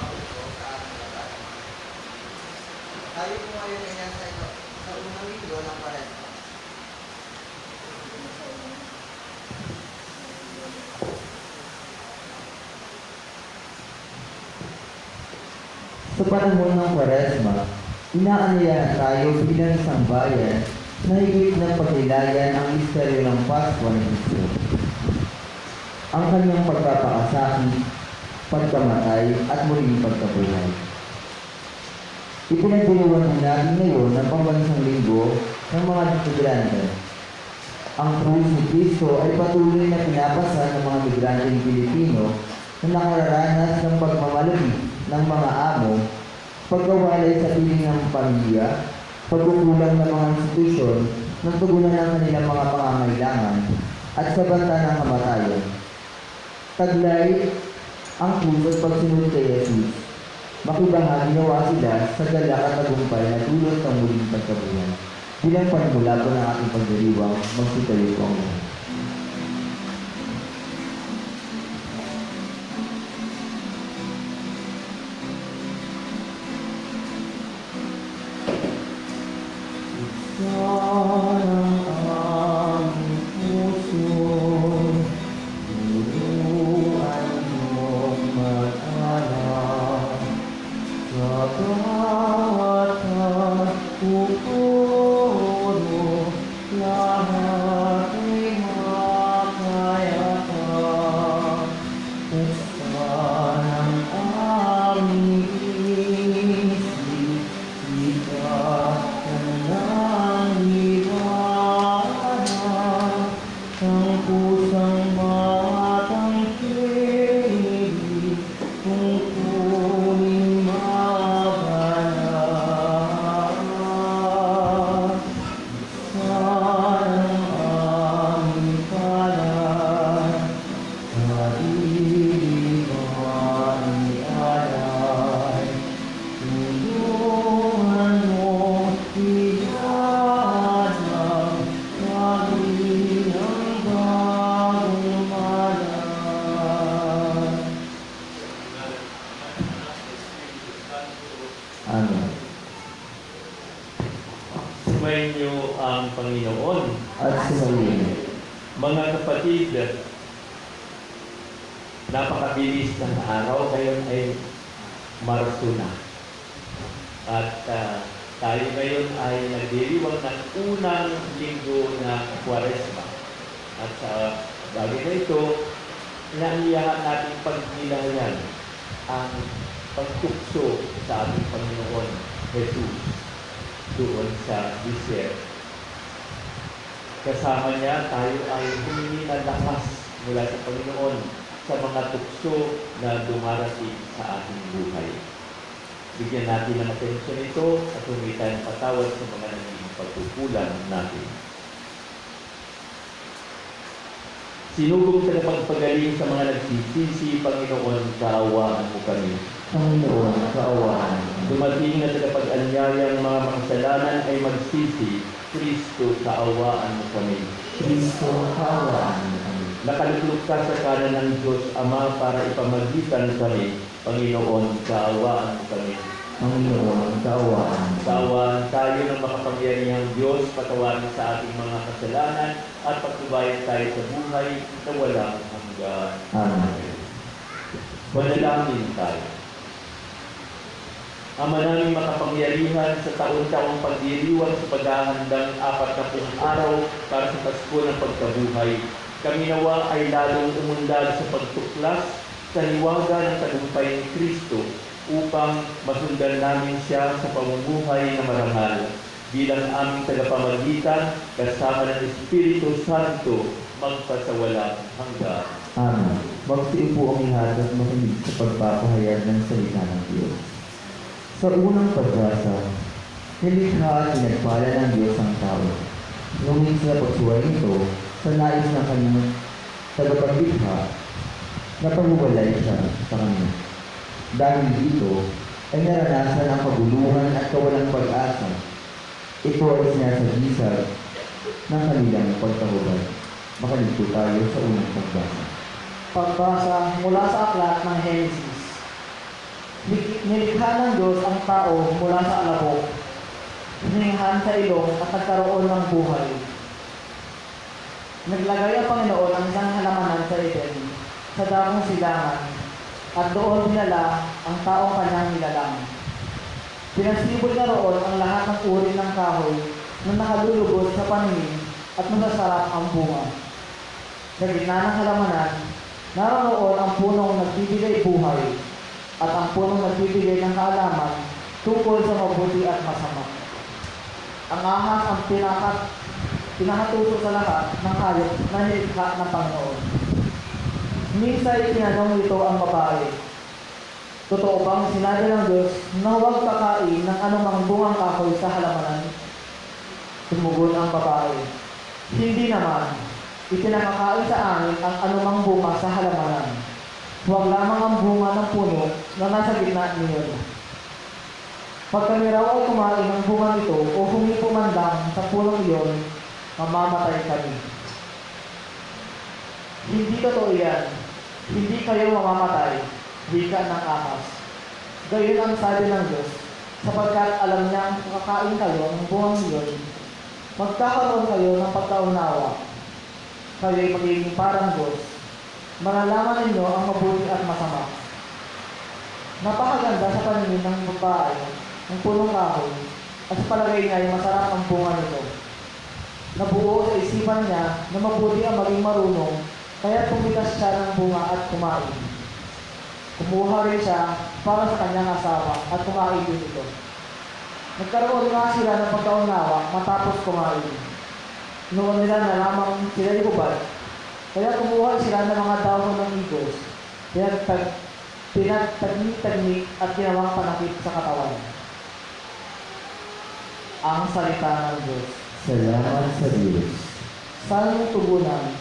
puso sa ating lahat. Tayo po ngayon ay nasa sa unang linggo ng Paresto. Sa panahon ng Kwaresma, inaanyayahan tayo bilang isang bayan na higit na pagnilayan ang misteryo ng Pasko ni Kristo. Ang kanyang pagpapakasakit, pagkamatay at muling pagkabuhay. Ipinagdiriwang natin ngayon ang pambansang linggo ng mga migrante. Ang krus ni Kristo ay patuloy na pinapasa ng mga migranteng Pilipino na nakararanas ng pagmamalaki ng mga amo, pagkawalay sa piling ng pamilya, pagkukulang ng mga institusyon ng tugunan ng kanilang mga pangangailangan at sa banta ng kamatayan. Taglay ang puso at pagsunod kay Jesus. Makibahagi nawa sila sa galak at tagumpay na dulot ng muling pagkabuhay. Bilang panimula po ng ating pagdiriwang, magsitayo po ang lahat. Amen. Sumainyo ang Panginoon. At sumayin. Mga kapatid, napakabilis ng araw. Ngayon ay Marso na. At tayo ngayon ay nagdiriwang ng unang linggo na Kwaresma. At sa bagay na ito, inaanyayahan natin pagnilayan ang pagtukso sa ating Panginoon Jesus doon sa desert. Kasama niya, tayo ay humingi ng lakas mula sa Panginoon sa mga tukso na dumarating sa ating buhay. Bigyan natin ng atensyon ito at humingi tayo ng patawad sa mga naging pagkukulang natin. Sinugong ka na pagpagaling sa mga nagsisisi, Panginoon, kaawaan mo kami. Panginoon, kaawaan. Dumating na tagapag-anyayang mga makasalanan ay magsisi, Kristo, kaawaan mo kami. Kristo, kaawaan mo kami. Nakaluklok ka sa kanan ng Diyos Ama para ipamagitan kami, Panginoon, kaawaan mo kami. Panginoon, kaawaan mo kami. Kaawaan tayo ng makapangyarihang Diyos, patawarin sa ating mga kasalanan at pagtubayan tayo sa buhay na walang hanggan. Amen. Manalangin tayo. Ama naming makapangyarihan sa taon-taong pagdiriwang sa paghahandang 40 araw para sa Pasko ng pagkabuhay. Kami nawa ay lalong umunlad sa pagtuklas sa hiwaga ng tagumpay ni Kristo upang masundan namin siya sa pamumuhay na marangal. Bilang aming tagapamagitan, kasama ng Espiritu Santo, magpasawalang hanggan. Amen. Magsiupo ang lahat at makinig sa pagpapahayag ng salita ng Diyos. Sa unang pagbasa, nilikha at pinagpala ng Diyos ang tao. Ngunit sa pagsuway nito, sa nais ng kanyang tagapaglikha, napahuwalay siya sa kanya. Dahil dito, ay naranasan ang kaguluhan at kawalang pag-asa. Ito ay sinasagisag ng kanilang pagkahubad. Makinig po tayo sa unang pagbasa. Pagbasa mula sa aklat ng Henesis. Ni Nilikha ng Diyos ang tao mula sa alabok, hininghan sa ilong at nagkaroon ng buhay. Naglagay ang Panginoon ang isang halamanan sa Eden, sa dakong silangan, at doon dinala ang taong kanyang nilalang. Pinasibol na roon ang lahat ng uri ng kahoy na nakalulubot sa paningin at masasarap ang bunga. Sa gitna ng halamanan, naroon ang punong nagbibigay buhay at ang punong nagbibigay ng kaalaman tungkol sa mabuti at masama. Ang ahas ang pinakatuso sa lahat ng hayop na nilikha ng Panginoon. Minsan tinanong nito ang babae, totoo bang sinabi ng Diyos na huwag kakain ng anumang bungang kahoy sa halamanan? Tumugon ang babae, hindi naman. Ipinakakain sa amin ang anumang bunga sa halamanan. Huwag lamang ang bunga ng puno na nasa gitna niyon. Pag kami raw ay kumain ng bunga nito o humipo man lang sa punong iyon, mamamatay kami. Hindi totoo yan. Hindi kayo mamamatay, wika ng ahas. Gayon ang sabi ng Diyos, sapagkat alam niyang kakain kayo ng bungang iyon, magkakaroon kayo ng pagkaunawa. Kayo'y magiging parang Diyos. Malalaman ninyo ang mabuti at masama. Napakaganda sa paningin ng babae ng punong kahoy at sa palagay niya ay masarap ang bunga nito. Nabuo sa isipan niya na mabuti ang maging marunong, kaya tumitas siya ng bunga at kumain. Kumuha rin siya para sa kanyang asawa at kumain din ito. Nagkaroon nga sila ng pagkaunawa matapos kumain. Noon nila na lamang sila ibubad, kaya kumuha sila ng mga dahon ng igos, pinagtagni-tagni at ginawang panakip sa katawan. Ang salita ng Diyos. Salamat sa Diyos. Salmong tugunan,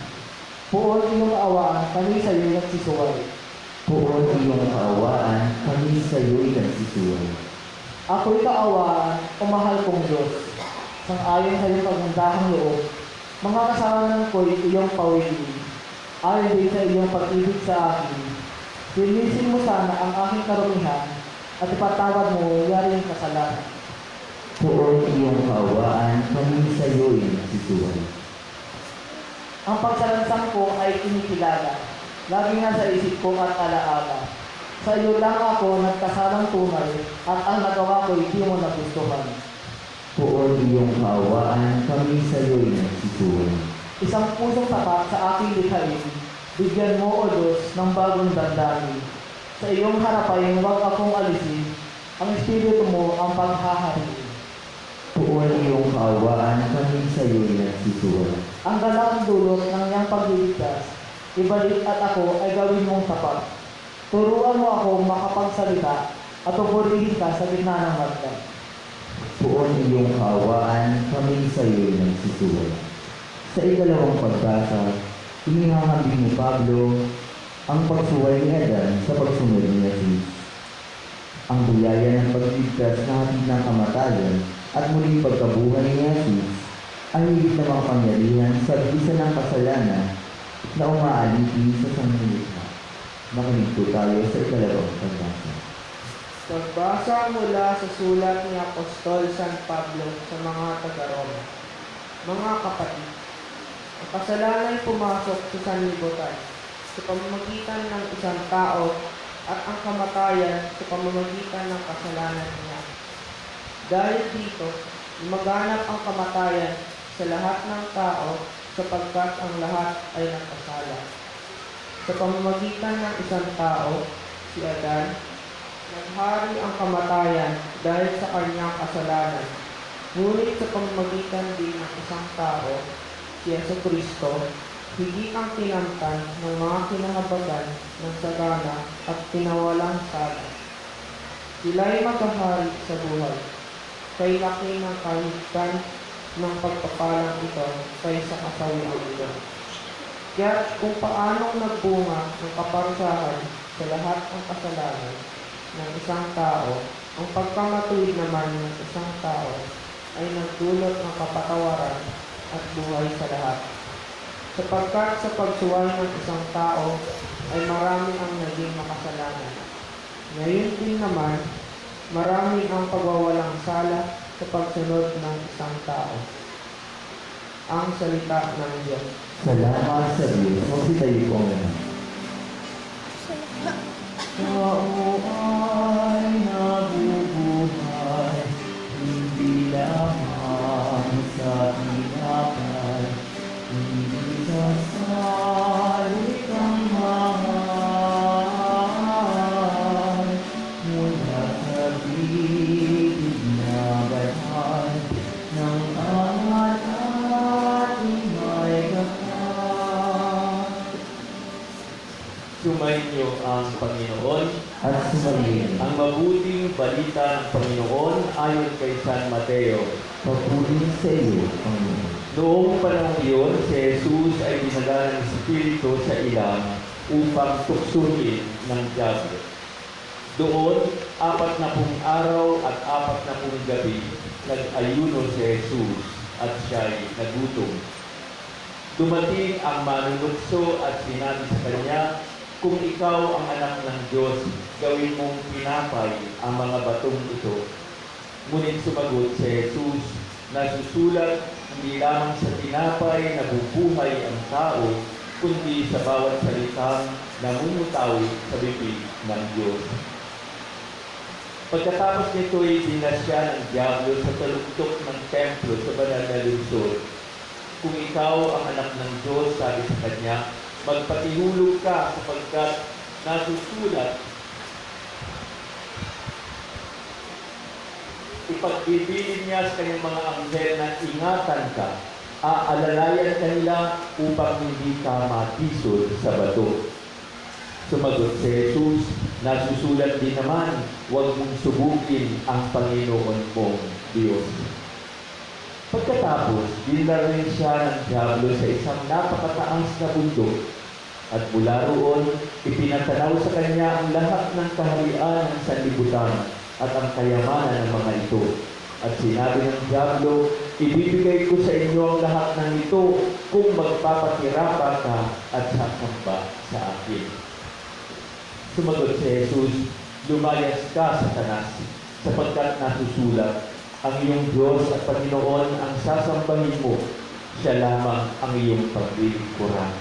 puon iyong kaawaan, kami sa iyo nagsisuway. Puon iyong kaawaan, kami sa iyo'y nagsisuway. Ako'y kaawaan, o mahal kong Diyos, sang-ayon sa iyong pagmandahang loob. Mga kasalanan ko'y iyong pawilin, ayon din sa iyong pag-ibig sa akin. Linisin mo sana ang aking karumihan, at ipatawad mo yaring kasalanan. Puon iyong kaawaan, kami sa iyo'y nagsisuway. Ang pagsalansang ko ay kinikilala, lagi nga sa isip ko at alaala. Sa iyo lang ako nagkasalang tunay, at ang nagawa ko'y di mo nagustuhan. Puon iyong kaawaan, kami sa iyo'y nagsisuway. Isang pusong tapat sa aking likhain, bigyan mo, O Diyos, ng bagong damdamin. Sa iyong harapan, huwag akong alisin, ang Espiritu mo ang paghahariin. Puon iyong kaawaan, kami sa iyo'y nagsisuway. Ang galaang dulot ng iyang pagliligtas, ibalik at ako ay gawin mong tapat. Turuan mo ako makapagsalita at pupurihin ka sa gitna ng magdang. Puon iyong kaawaan, kami sa iyo'y nagsisuway. Sa ikalawang pagbasa, inihahambing ni Pablo ang pagsuway ni Adan sa pagsunod ni Jesus. Ang biyaya ng pagligtas na hatid ng kamatayan at muling pagkabuhay ni Jesus ay higit na makapangyarihan sa bisa ng kasalanan na umaalipin sa sanglilikha. Makinig po tayo sa ikalawang pagbasa. Pagbasa mula sa sulat ni Apostol San Pablo sa mga taga-Roma. Mga kapatid, ang kasalanan ay pumasok sa sanlibutan sa pamamagitan ng isang tao at ang kamatayan sa pamamagitan ng kasalanan niya. Dahil dito, maganap ang kamatayan sa lahat ng tao sapagkat ang lahat ay nagkasala. Sa pamamagitan ng isang tao, si Adan, naghari ang kamatayan dahil sa kanyang kasalanan. Ngunit sa pamamagitan din ng isang tao, si Jesucristo, higit ang tinamtan ng mga kinahabagan ng sagana at pinawalang sala. Sila'y maghahari sa buhay, kay laki ng kahigtan ng pagpapalang ito kaysa kasawiang ito. Kaya kung paanong nagbunga ng kaparusahan sa lahat ng kasalanan ng isang tao, ang pagkamatuwid naman ng isang tao ay nagdulot ng kapatawaran at buhay sa lahat. Sapagkat sa pagsuway ng isang tao ay marami ang naging makasalanan. Ngayon din naman, Marami ang pagwawalang sala sa pagsunod ng isang tao. Ang salita ng Diyos. Salamat sa Diyos. Magsitayo po ang lahat. Tao ay nabubuhay, hindi lamang sa tinapay, hindi sa salitang mahal, mula sa bibig na banal, ng angat ating may kapal. Sumainyo ang Panginoon. At sumayin, Ang mabuting balita ng Panginoon ayon kay San Mateo. papuri sa iyo, Panginoon. Noong panahon iyon, si Jesus ay dinala ng Espiritu sa ilang upang tuksuhin ng diablo. Doon, 40 araw at 40 gabi, nag-ayuno si Jesus at siya'y nagutom. Dumating ang manunukso at sinabi sa kanya, "Kung ikaw ang anak ng Diyos, gawin mong pinapay ang mga batong ito." Ngunit sumagot si Jesus, "Nasusulat, hindi lamang sa tinapay nabubuhay ang tao, kundi sa bawat salitang namumutaw sa bibig ng Diyos." Pagkatapos nito'y dinasya ng diablo sa taluktok ng templo sa banal na lungsod. "Kung ikaw ang anak ng Diyos," sabi sa kanya, "magpatihulog ka sapagkat nasusulat, ipagbibilin niya sa kanyang mga anghel na ingatan ka, aalalayan kanila upang hindi ka matisod sa bato." Sumagot si Jesus, "Nasusulat din naman, huwag mong subukin ang Panginoon mong Diyos." Pagkatapos, dinala siya ng diablo sa isang napakataas na bundok, at mula roon, ipinatanaw sa kanya ang lahat ng kaharian ng sanlibutan at ang kayamanan ng mga ito. At sinabi ng diablo, "Ibibigay ko sa inyo ang lahat ng ito kung magpapakirapa ka at sasamba sa akin." Sumagot si Jesus, "Lumayas ka, Satanas, sapagkat nasusulat, ang iyong Diyos at Panginoon ang sasambahin mo, siya lamang ang iyong paglilingkuran."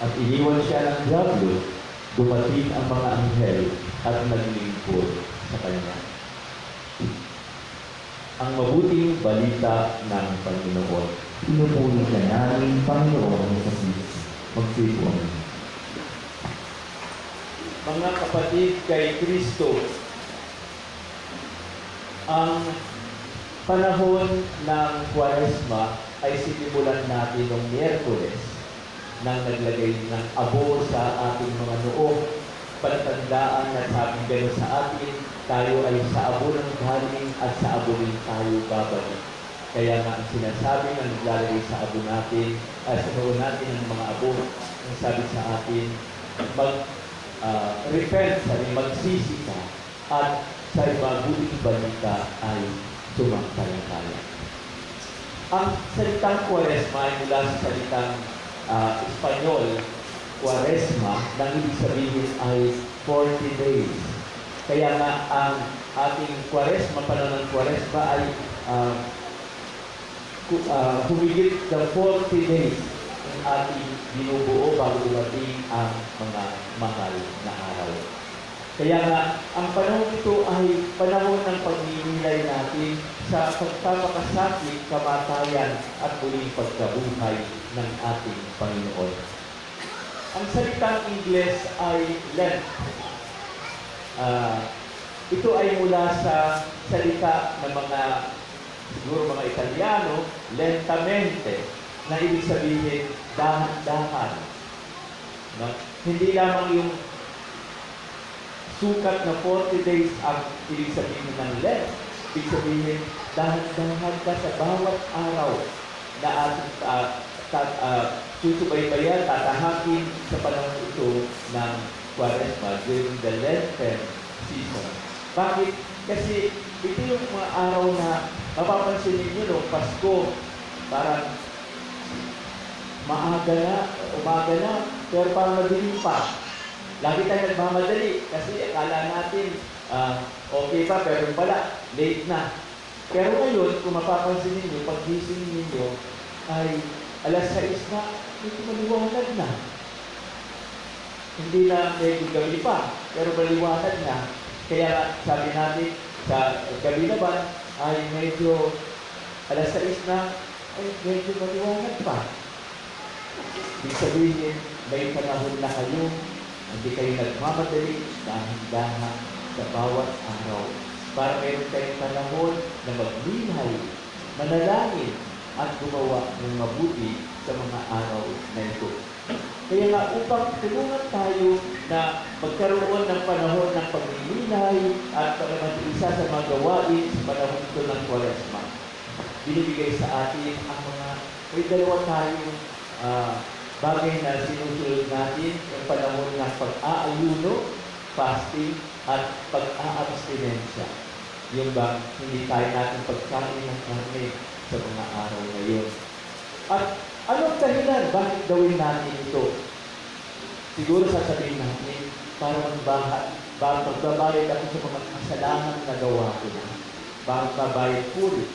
At iniwan siya ng diablo, dumating ang mga anghel at naglingkod sa kanya. Ang mabuting balita ng Panginoon. Pinupuri ka namin, Panginoon sa Diyos. Magsipo ang lahat. Mga kapatid kay Kristo, ang panahon ng Kwaresma ay sinimulan natin noong Miyerkules nang naglagay ng abo sa ating mga noo. Palatandaan na sabing gano'n sa atin, tayo ay sa abo ng galing at sa abo rin tayo babalik. Kaya nga ang sinasabi na naglalagay sa abo natin, sa noo natin ng mga abo, ang sabi sa atin, repent, magsisi ka, at sa mabuting balita ay sumampalataya. Ang salitang Kwaresma ay mula sa salitang Espanyol, Kwaresma, nang ibig sabihin ay 40 days. Kaya nga ang ating Kwaresma, panahon ng Kwaresma ay humigit ng 40 days ang ating binubuo bago dumating ang mga mahal na araw. Kaya nga, ang panahon ito ay panahon ng pagninilay natin sa pagpapakasakit, kamatayan at muling pagkabuhay ng ating Panginoon. Ang salitang Ingles ay Lent. Ito ay mula sa salita ng siguro mga Italiano, lentamente, na ibig sabihin, dahan-dahan. No? Hindi lamang yung sukat na 40 days ang ibig sabihin ng Lent. Ibig sabihin, dahan-dahan ka sa bawat araw na ating susubaybayan, tatahakin sa panahon ito ng Kwaresma during the Lenten season. Bakit? Kasi ito yung mga araw na mapapansin ninyo noong Pasko, parang umaga na, pero parang madilim pa. Lagi tayo nagmamadali kasi akala natin okay pa, pero pala, late na. Pero ngayon, kung mapapansin ninyo, pag-gising ninyo ay alas 6 na, medyo maliwanag na. Hindi na medyo gabi pa, pero maliwanag na. Kaya sabi natin, sa gabi naman ay medyo alas 6 na, ay medyo maliwanag pa. Ibig sabihin, may panahon na kayo, hindi kayo nagmamadali, dahan-dahan sa bawat araw. Para meron kayong panahon na maglingay, manalangin, at gumawa ng mabuti sa mga araw na ito. Kaya nga upang tulungan tayo na magkaroon ng panahon ng paglilingay at pag-isa sa mga gawain sa panahon ito ng Kwaresma, binibigay sa atin ang mga, may dalawa tayong bagay na sinusunod natin yung panahon ng pag-aayuno, fasting, at pag-aabstinensya. Yung ba, hindi tayo natin pagkain ng karne sa mga araw na yun. At anong dahilan? Bakit gawin natin ito? Siguro sasabihin natin, para magbabayad ako sa mga kasalanan na gawa ko na. Magbabayad puri.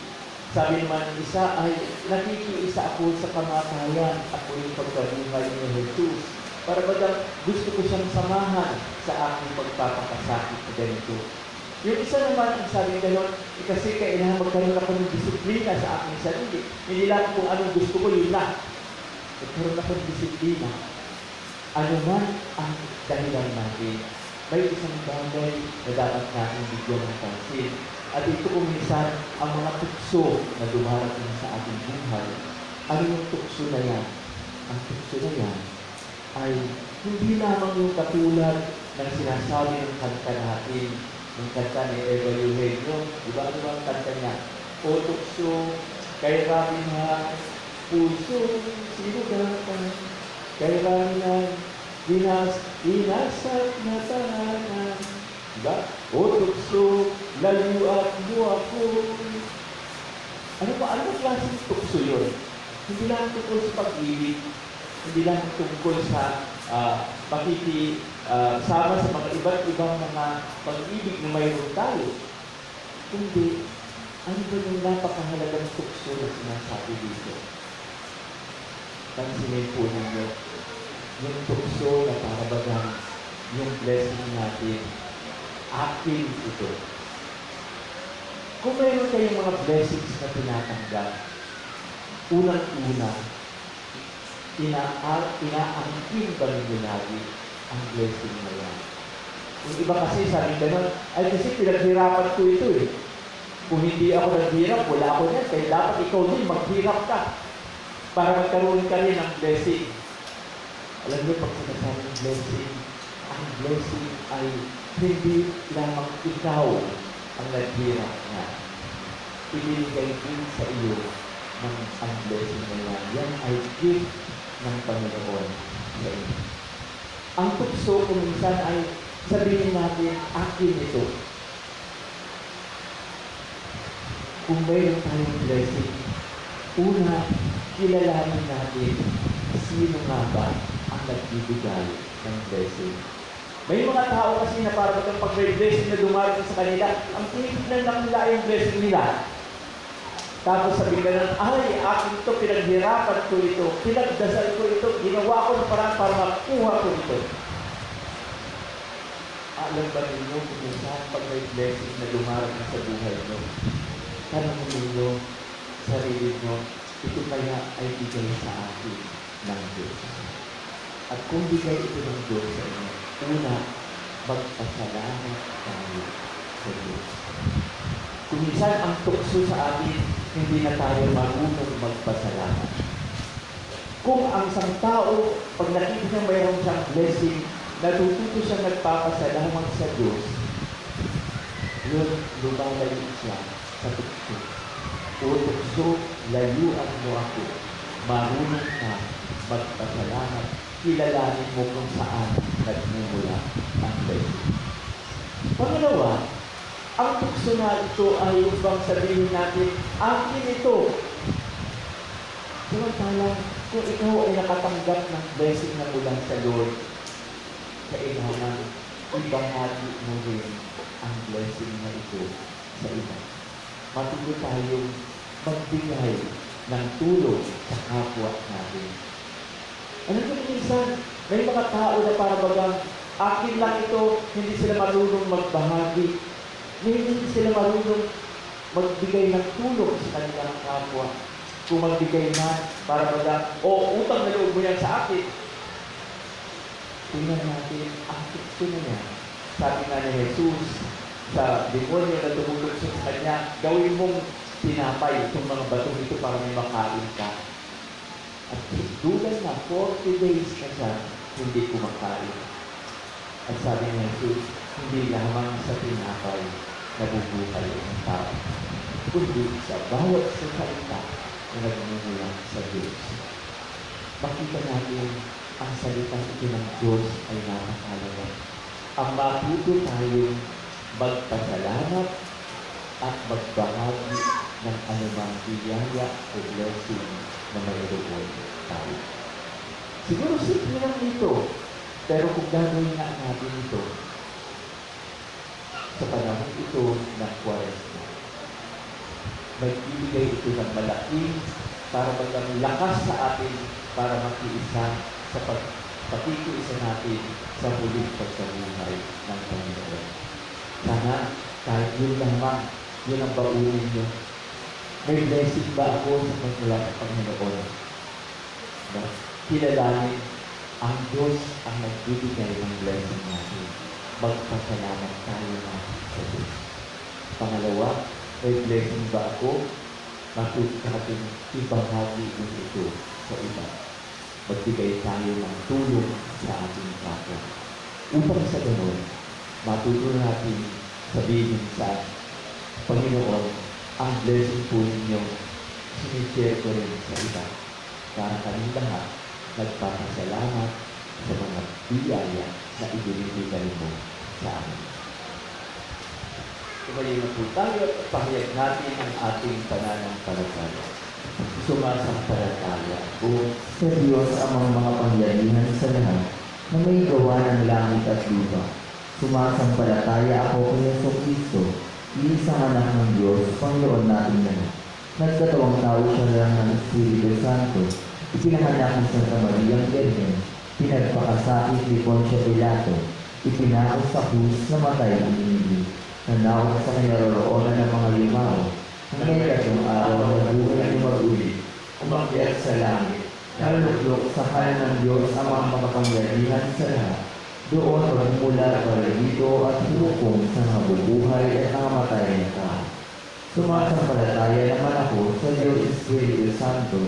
Sabi naman ng isa ay, nakikiisa ako sa kamatayan, ako yung pagkabuhay ni Jesus. Para bagang gusto ko siyang samahan sa aking pagpapakasakit na ganito. Yung isa naman, ang sabi gano'n, kasi kailangan magkaroon ako ng disiplina sa aking sarili. Hindi lang kung anong gusto ko, yun na. Magkaroon ako ng disiplina. Ano man ang dahilan natin, may isang bagay na dapat natin bigyan ng pansin. At ito kung minsan, ang mga tukso na dumarating sa ating buhay. Ano yung tukso na yan? Ang tukso na yan ay hindi lamang yung katulad ng sinasabi ng kanta natin, ng kanta ni Eva Eugenio. Diba ano ba ang kanta niya? O tukso, kay rami na puso, sino ka? Kay rami na binasag na tahanan. Diba? O tukso, layuan mo ako. Ano ba? Ano klaseng tukso yun? Hindi lang tungkol sa pag-ibig. Hindi lang tungkol sa sama sa mga iba't ibang mga pag-ibig na mayroon tayo. Kundi, ano ba yung napakahalagang tukso na sinasabi dito? Pansinin po ninyo, yung tukso na parabagang yung blessing natin, akin ito. Kung mayroon kayong mga blessings na tinatanggap, unang-una, inaangkin ba ninyo lagi ang blessing na yan? Yung iba kasi sabi gano'n, ay kasi pinaghirapan ko ito eh. Kung hindi ako naghirap, wala ako yan. Kaya dapat ikaw din maghirap ka para magkaroon ka rin ng blessing. Alam niyo, pag sinasabing blessing, ang blessing ay hindi lamang ikaw ang naghirap na. Ibinigay din sa iyo ng ang blessing na yan. Yan ay gift ng Panginoon sa inyo. Ang tukso kung minsan ay sabihin natin, akin ito. Kung mayroon tayong blessing, una, kilalanin natin sino nga ba ang nagbibigay ng blessing. May mga tao kasi na parang pag may blessing na dumarating sa kanila, ang tinignan lang nila yung blessing nila. Tapos sabi ka lang, ay, akin ito, pinaghirapan ko ito, pinagdasal ko ito, ginawa ko ng parang para makuha ko ito. Alam ba ninyo kung minsan pag may blessing na dumarating sa buhay mo, tanong ninyo, sarili mo, ito kaya ay bigay sa akin ng Diyos. At kung bigay ito ng Diyos sa inyo, una, magpasalamat tayo sa Diyos. Kung minsan ang tukso sa atin, hindi na tayo marunong magpasalamat. Kung ang isang tao, pag nakita niya mayroon siyang blessing, natututo siya nagpapasalamat sa Diyos, yun, lumalayo siya sa tukso. O tukso, layuan mo ako. Marunong ka magpasalamat. Kilalanin mo kung saan nagmumula ang blessing. Pangalawa, ang tukso na ito ay upang sabihin natin, akin ito. Samantalang, kung ikaw ay nakatanggap ng blessing na mula sa Lord, kailangan ibahagi mo rin ang blessing na ito sa iba. Matuto tayong magbigay ng tulong sa kapwa natin. Ano ko minsan, may mga tao na para bagang akin lang ito, hindi sila marunong magbahagi. Hindi sila marunong magbigay ng tulong sa kanilang kapwa. Kung magbigay na, para bagang, utang na loob mo yan sa akin. Tingnan natin, ang tukso na yan. Sabi nga ni Jesus, sa demonyo na tumulog sa kanya, gawin mong tinapay itong mga batong ito para may makain ka. At dulan na, 40 days na siya, hindi kumakain. At sabi ni Jesus, hindi lamang sa tinapay nabubuhay ang tao, kundi sa bawat salita na nagmumula sa Diyos. Makita natin ang salita ito ng Diyos ay napakalaga. Ang matuto tayong magpasalamat at magbahagi ng anumang biyaya o blessing na mayroon tayo. Siguro simple lang ito, pero kung gagawin nga natin ito, sa panahon ito ng Kwaresma, magbibigay ito ng malaking para maging lakas sa atin para makiisa sa pagkikiisa natin sa huling pagkabuhay ng Panginoon. Sana kahit yun lamang, yun ang baunin nyo. May blessing ba ako sa pagmula sa Panginoon? No? Kilalanin ang Diyos ang nagbibigay ng blessing natin. Magpasalamat tayo na sa Diyos. Pangalawa, may blessing ba ako? Matuto natin ibahagi din ito sa iba. Magbigay tayo ng tulong sa ating kapwa. Upang sa ganun, matuto natin sabihin sa Panginoon, ang blessing po ninyo, sinishare ko rin sa iba. Para kami lahat nagpapasalamat sa mga biyaya na ibinibigay mo sa amin. Tumayo na po tayo at pahayag natin ang ating pananampalataya. Sumasampalataya po sa Diyos amang mga pangyarihan sa lahat na may gawa ng langit at lupa. Sumasampalataya ako kay Jesucristo, iisang anak ng Diyos, Panginoon natin lahat. Nagkatawang tao siya lang ng Espiritu Santo, ipinahanak ng Santa Mariang Virgen, pinagpakasakit ni Poncio Pilato, ipinakos sa krus na matay ang inibig, nanawag sa kinaroroonan ng mga limao, hanggang katong araw na buhay ni mag-uli, umakyat sa langit, naluklok sa kanan ng Diyos ang mga makapangyarihan sa lahat. Doon magmula para dito at hukom sa mga bubuhay at nangamatay na tao. Sumasampalataya naman ako sa Diyos Espiritu Santo,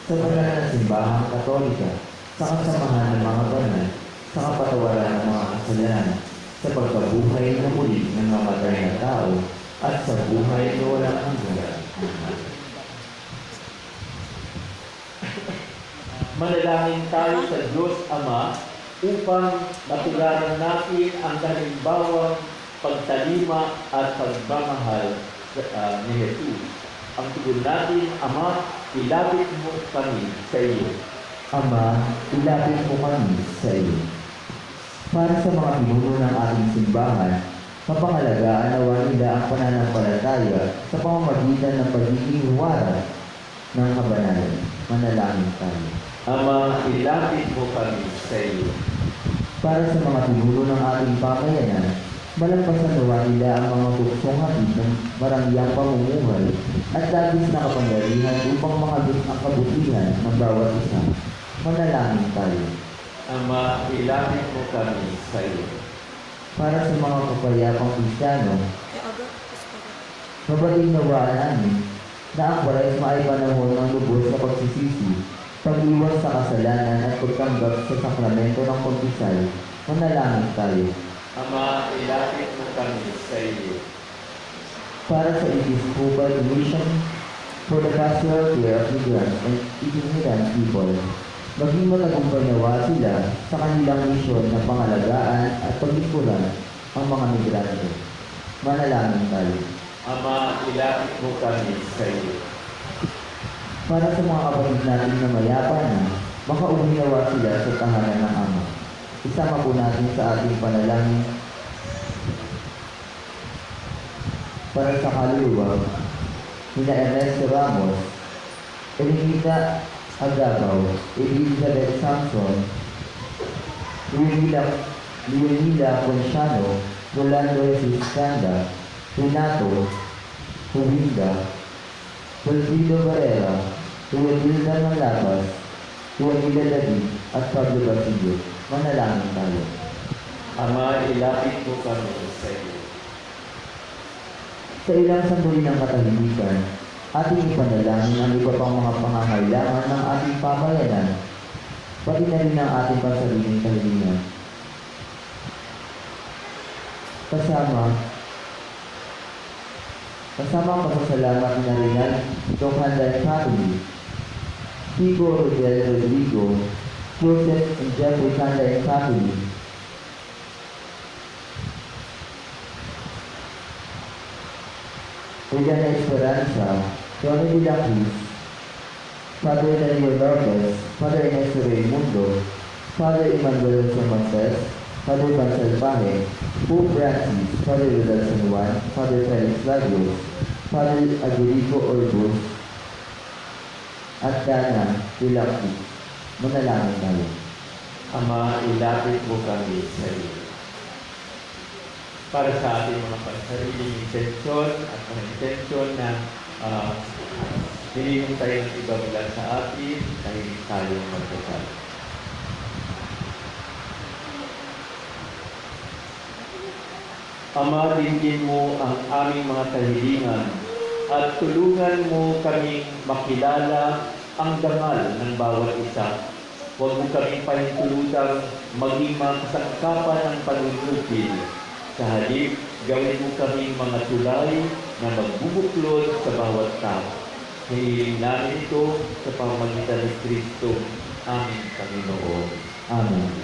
sa banal na simbahang Katolika, sa kasamahan ng mga banal, sa kapatawaran ng mga kasalanan, sa pagkabuhay na muli ng namatay na tao, at sa buhay na walang hanggan. Manalangin tayo sa Diyos Ama upang matularan natin ang kanimbawang pagtalima at pagmamahal ni Jesus. Ang tugon natin, Ama, ilapit mo kami sa iyo. Ama, ilapit mo kami sa iyo. Para sa mga pinuno ng ating simbahan, mapangalagaan nawa nila ang pananampalataya sa pamamagitan ng pagiging huwara ng kabanalan. Manalangin tayo. Ama, ilapit mo kami sa iyo. Para sa mga pinuno ng ating pamayanan, malagpasan nawa nila ang mga tuksong hatid ng marangyang pamumuhay at labis na kapangyarihan upang makabit ang kabutihan ng bawat isa. Manalangin tayo. Ama, ilapit mo kami sa iyo. Para sa mga kapayapang Kristiyano, mabaling nawaan namin na ang Kwaresma ay panahon ng lubos na pagsisisi, pag-iwas sa kasalanan at pagtanggap sa sakramento ng pagkisal. Manalangin tayo. Ama, ilapit mo kami sa iyo. Para sa Episcopal Mission for the Pastoral Care of Migrants and Itinerant People, maging matagumpay nawa sila sa kanilang misyon na pangalagaan at paglingkuran ang mga migrante. Manalangin tayo. Ama, ilapit mo kami sa iyo. Para sa mga kapatid natin na mayapa na, makauwi nawa sila sa tahanan ng Ama. isama po natin sa ating panalangin para sa kaluluwa nina Ernesto Ramos, Elinita Agabaw, Elizabeth Samson, Leonila Ponciano, Rolando Jesus Canda, Renato Huwinda, Wilfrido Barrera, Wilda Manlabas, Juanila David, at Pablo Basilio. Manalangin tayo. Ama, ilapit mo kami sa iyo. Sa ilang sandali ng katahimikan, ating ipanalangin ang iba pang mga pangangailangan ng ating pamayanan, pati na rin ang ating pansariling kahilingan. Kasama ang pasasalamat na Rinal, Donghanday Family, Pico Rodel Rodrigo, Joseph and Jeffrey Canday Family, Regina Esperanza, Tony de la Cruz, Father Daniel Lopez, Father Ernesto Raimundo, Father Emmanuel Somases, Father Bansal Pahe, Pope Francis, Father Rodel San Juan, Father Felix Lagos, Father Agurico Orbos, at Dana de la Cruz. Manalangin tayo. Ama, ilapit mo kami sa iyo. Para sa ating mga pansariling intensyon at mga intensyon na hilingin tayo ng iba mula sa atin, tahimik tayong magdasal. Ama, dinggin mo ang aming mga kahilingan at tulungan mo kaming makilala ang dangal ng bawat isa. Huwag mo kaming pahintulutang maging mga kasangkapan ng panunupil. Sa halip, gawin mo kaming mga tulay na magbubuklod sa bawat tao. Hinihiling namin ito sa pamamagitan ni Kristo, aming Panginoon. Amen.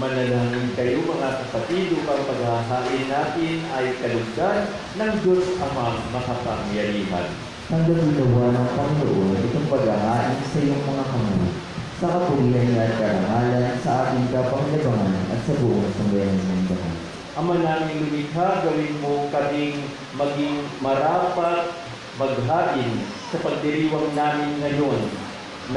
Manalangin kayo mga kapatid upang paghahain natin ay kalugdan ng Diyos Amang makapangyarihan. Tanggapin nawa ng Panginoon itong paghahain sa iyong mga kamay, sa kapulihan niya at karangalan sa ating kapanglabangan at sa buong sambayanan ng bahay. Ama naming lumikha, gawin mo kaming maging marapat maghain sa pagdiriwang namin ngayon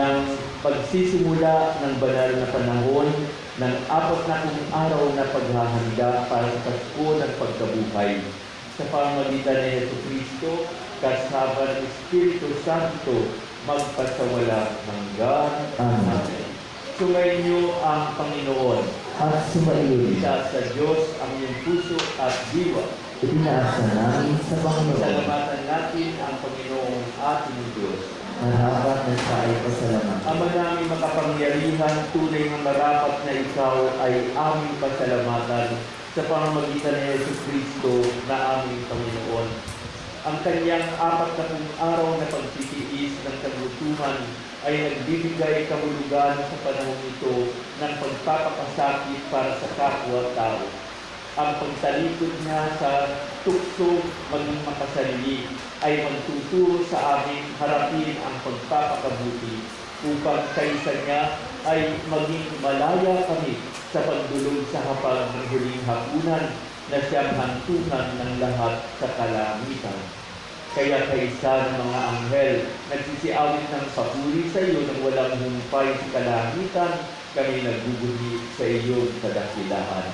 ng pagsisimula ng banal na panahon ng 40 araw na paghahanda para sa Pasko ng pagkabuhay. Sa pamamagitan ni Jesu Kristo, kasama ng Espiritu Santo, magpasawalang hanggan. Amen. Sumainyo ang Panginoon. At sumaiyo Isa sa Diyos ang iyong puso at diwa. ipinaasa namin sa Panginoon. Salamatan natin ang Panginoong ating Diyos. Marapat na siya ay pasalamat. Ama namin makapangyarihan, tunay na marapat na ikaw ay aming pasalamatan sa pamamagitan ni Yesu Kristo na aming Panginoon. Ang kanyang 40 araw na pagtitiis ng kagutuhan ay nagbibigay kahulugan sa panahon ito ng pagpapakasakit para sa kapwa-tao. Ang pagtalikod niya sa tukso maging makasarili ay magtuturo sa amin harapin ang pagpapakabuti upang sa isa niya ay maging malaya kami sa pagdulog sa hapag ng huling hapunan na siyang hantungan ng lahat sa kalangitan. Kaya kaisa ng mga anghel, nagsisiawit ng papuri sa iyo nang walang humpay sa kalangitan, kami nagbubuhi sa iyong kadakilaan.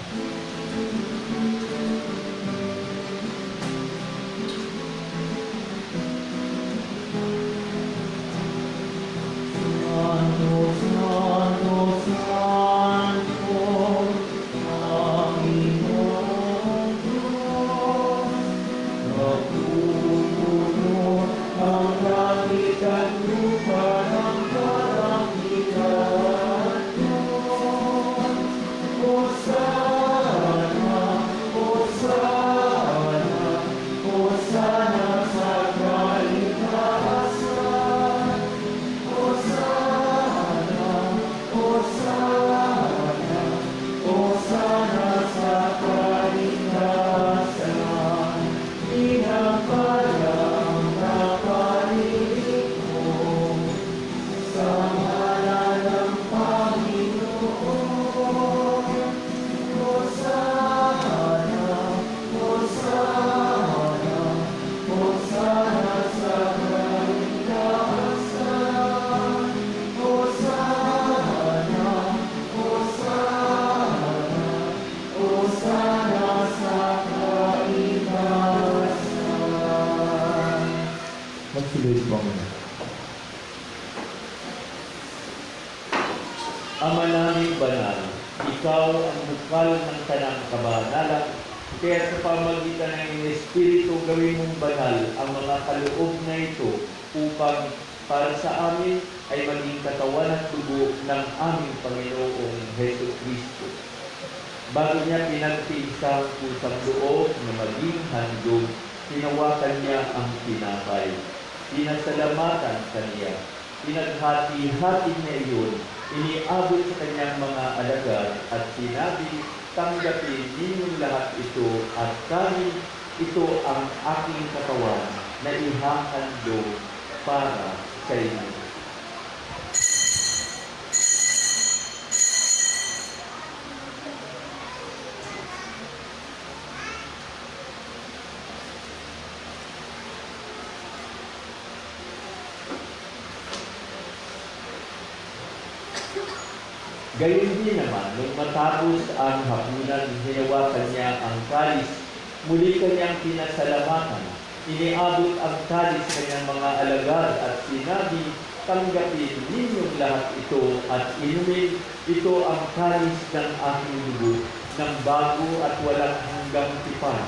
Magsilid po muna. Ama naming banal, ikaw ang bukal ng tanang kabanalan, kaya sa pamagitan ng Espiritu gawin mong banal ang mga kaloob na ito upang para sa amin ay maging katawan at dugo ng aming Panginoong Hesus Kristo. Bago niya pinagtiisang pusang loob na maging handog, tinawakan niya ang tinapay. Pinasalamatan kaniya. Pinaghati-hati niya iyon. Iniabot sa kanyang mga alagad at sinabi, tanggapin ninyong lahat ito at kanin, ito ang aking katawan na ihahandog para sa inyo. Gayon din naman, nung matapos ang hapunan, hinawakan niya ang kalis, muli kanyang pinasalamatan. Iniabot ang kalis sa kanyang mga alagad at sinabi, tanggapin ninyong lahat ito at inumin, ito ang kalis ng aking dugo, ng bago at walang hanggang tipan.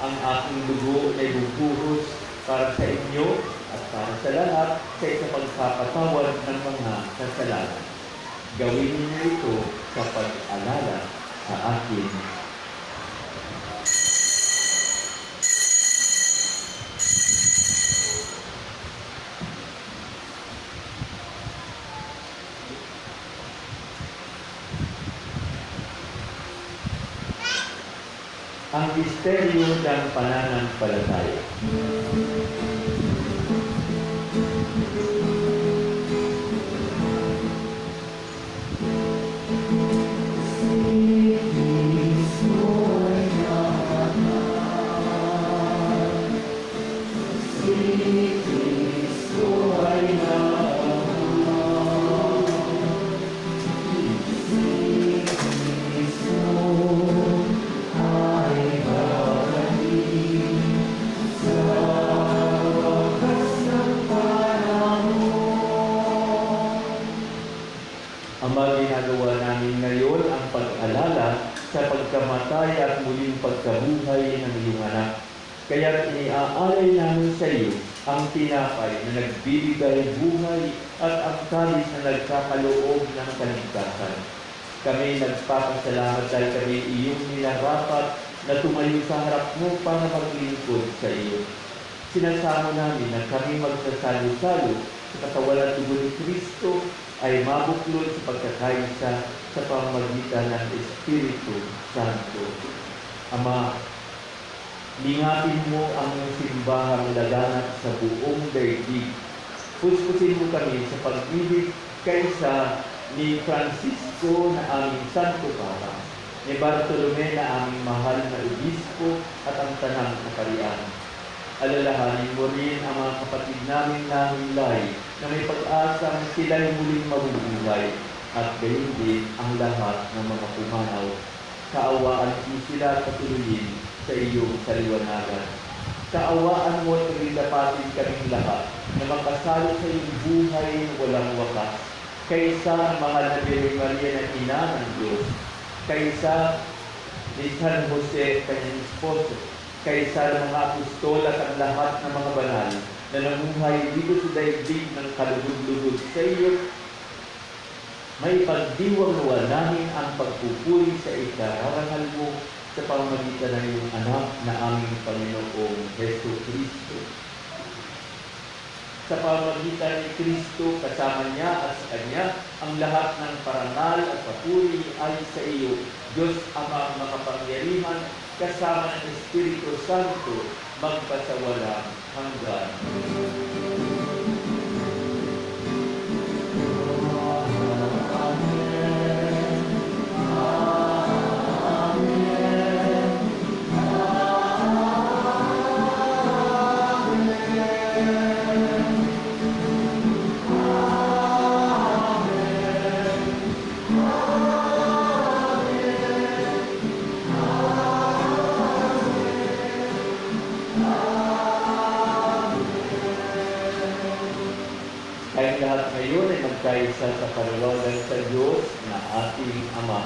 Ang aking dugo ay bubuhos para sa inyo at para sa lahat sa isang pagpapatawad ng mga kasalanan. Gawin niyo ito sa pag-alala sa akin. Ang misteryo ng pananampalataya. Ay, Ama, ginagawa namin ngayon ang pag-alala sa pagkamatay at muling pagkabuhay ng iyong anak. Kaya iniaalay namin sa iyo ang tinapay na nagbibigay buhay at ang kalis na nagkakaloob ng kaligtasan. Kami nagpapasalamat dahil kami iyong nilarapat na tumayo sa harap mo para maglingkod sa iyo. Sinasamo namin na kami magsasalo-salo sa katawan at dugo ni Kristo ay mabuklod sa pagkakaisa sa pamamagitan ng Espiritu Santo. Ama, lingapin mo ang simbahang laganap sa buong daigdig. Puspusin mo kami sa pag-ibig kaysa ni Francisco na aming Santo Papa, ni Bartolome na aming mahal na obispo at ang tanang kaparian. Alalahanin mo rin ang mga kapatid namin nahimlay na may pag-asang sila'y muling mabubuhay at gayon din ang lahat ng mga pumanaw. Kaawaan mo sila patuloyin sa iyong kaliwanagan. Kaawaan mo at pagdapatin kaming lahat na makasalo sa iyong buhay na walang wakas. Kaysa ang mahal na Birhen Maria na ina ng Diyos, kaysa ni San Jose, kanyang esposo, kaysa ng mga apostol at ang lahat ng mga banal na namuhay dito sa daigdig ng kalugod-lugod sa iyo, may pagdiwang namin ang pagpupuri sa ikararangal mo sa pamamagitan ng iyong anak na aming Panginoong Hesus Kristo. Sa pamamagitan ni Kristo, kasama niya at sa Kanya, ang lahat ng parangal at papuri ay sa iyo, Diyos Amang makapangyarihan, kasama ng Espiritu Santo, magpasawalang hanggan. Kayong lahat ngayon ay magkaisa sa panawagan sa Diyos na ating Ama.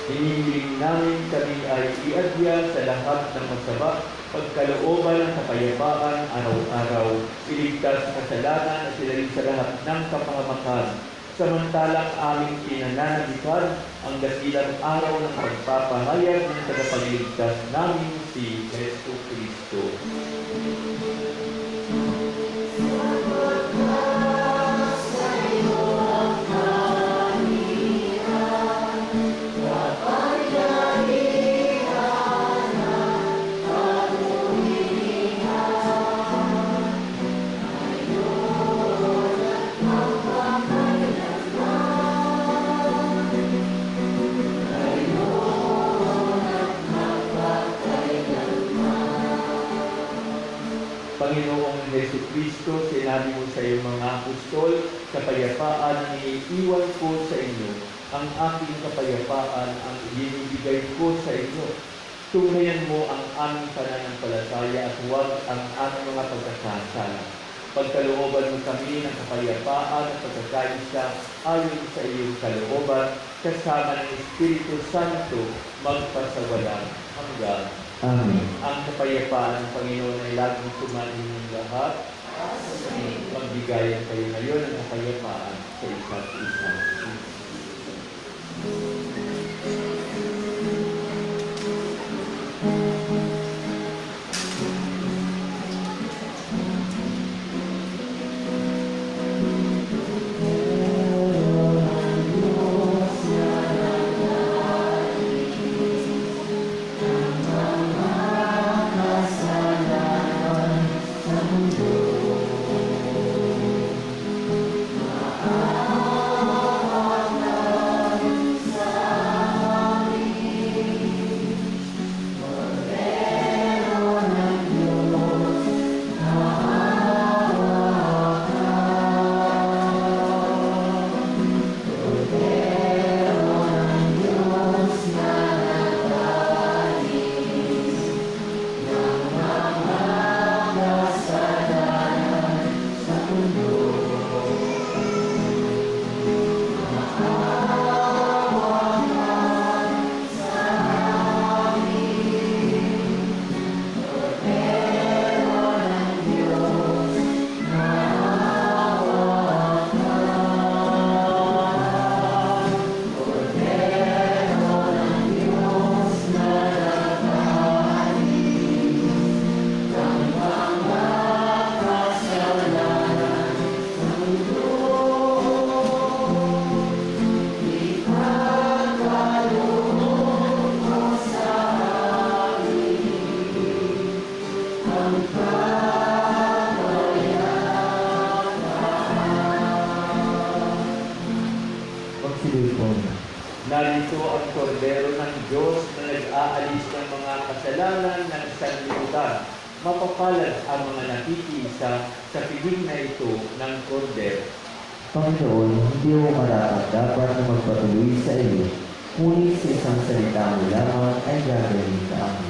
Hinihiling namin kami ay iadya sa lahat ng masama, pagkalooban ng kapayapaan araw-araw, iligtas sa kasalanan at ilalim sa lahat ng kapahamakan. Samantalang aming pinananabikan ang dakilang araw ng pagpapahayag ng tagapagligtas namin si Jesu Kristo. Kristo, sinabi mo sa iyong mga apostol, kapayapaan ang iniiwan ko sa inyo, ang aking kapayapaan ang ibinibigay ko sa inyo. Tunghayan mo ang aming pananampalataya at huwag ang aming mga pagkakasala. Pagkalooban mo kami ng kapayapaan at pagkakaisa ayon sa iyong kalooban, kasama ng Espiritu Santo, magpasawalang hanggan. Amen. Ang kapayapaan ng Panginoon ay laging sumanin ng lahat. Magbigayan kayo ngayon ng kapayapaan sa isa't isa. Magsilipon. Narito ang kordero ng Diyos na nag-aalis ng mga kasalanan ng sanlibutan. Mapapalad ang mga nakikiisa sa piling na ito ng kordero. Panginoon, hindi mo marapat dapat na magpatuloy sa iyo, ngunit sa isang salita mo lamang ay gagawin sa amin.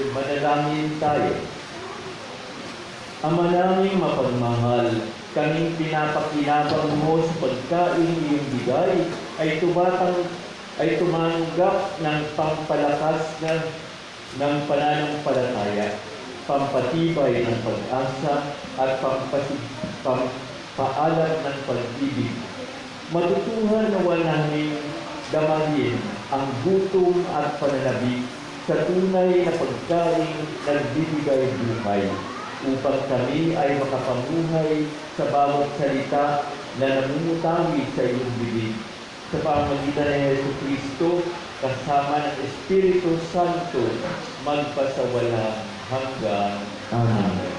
Manalangin tayo. Ama naming mapagmahal, kaming pinapakinabang mo sa pagkain iyong bigay ay tumanggap ng pampalakas ng pananampalataya, pampatibay ng pag-asa at pampaalam ng pag-ibig. Matutuhan na namin damahin ang gutom at pananabik sa tunay na pagkain nagbibigay buhay, upang kami ay makapamuhay sa bawat salita na namumutawi sa iyong bibig. Sa pamamagitan ni Jesucristo, kasama ng Espiritu Santo, magpasawalang hanggang. Amen.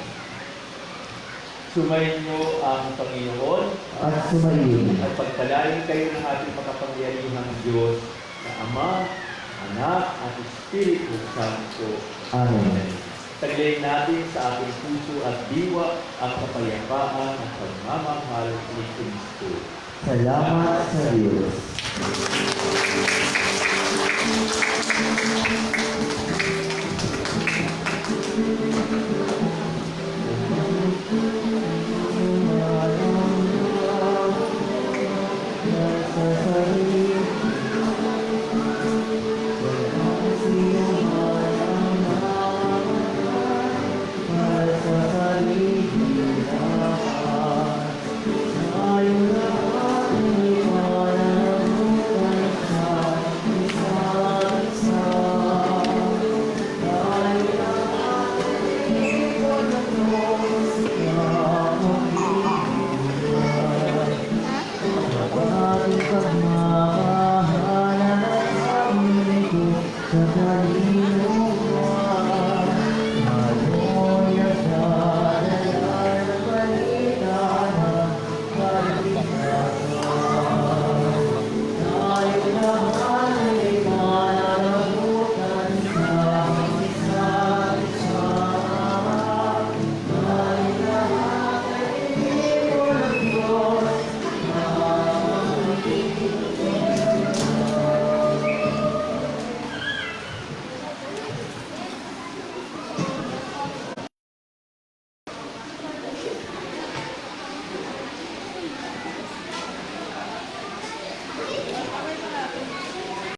Sumainyo ang Panginoon At sumayin. at pagpalain kayo ng ating makapangyarihang Diyos na Ama, Anak at Espiritu Santo. Amen. Taglayin natin sa ating puso at diwa ang kapayapaan at pagmamahal ni Kristo. Salamat sa Diyos. Pag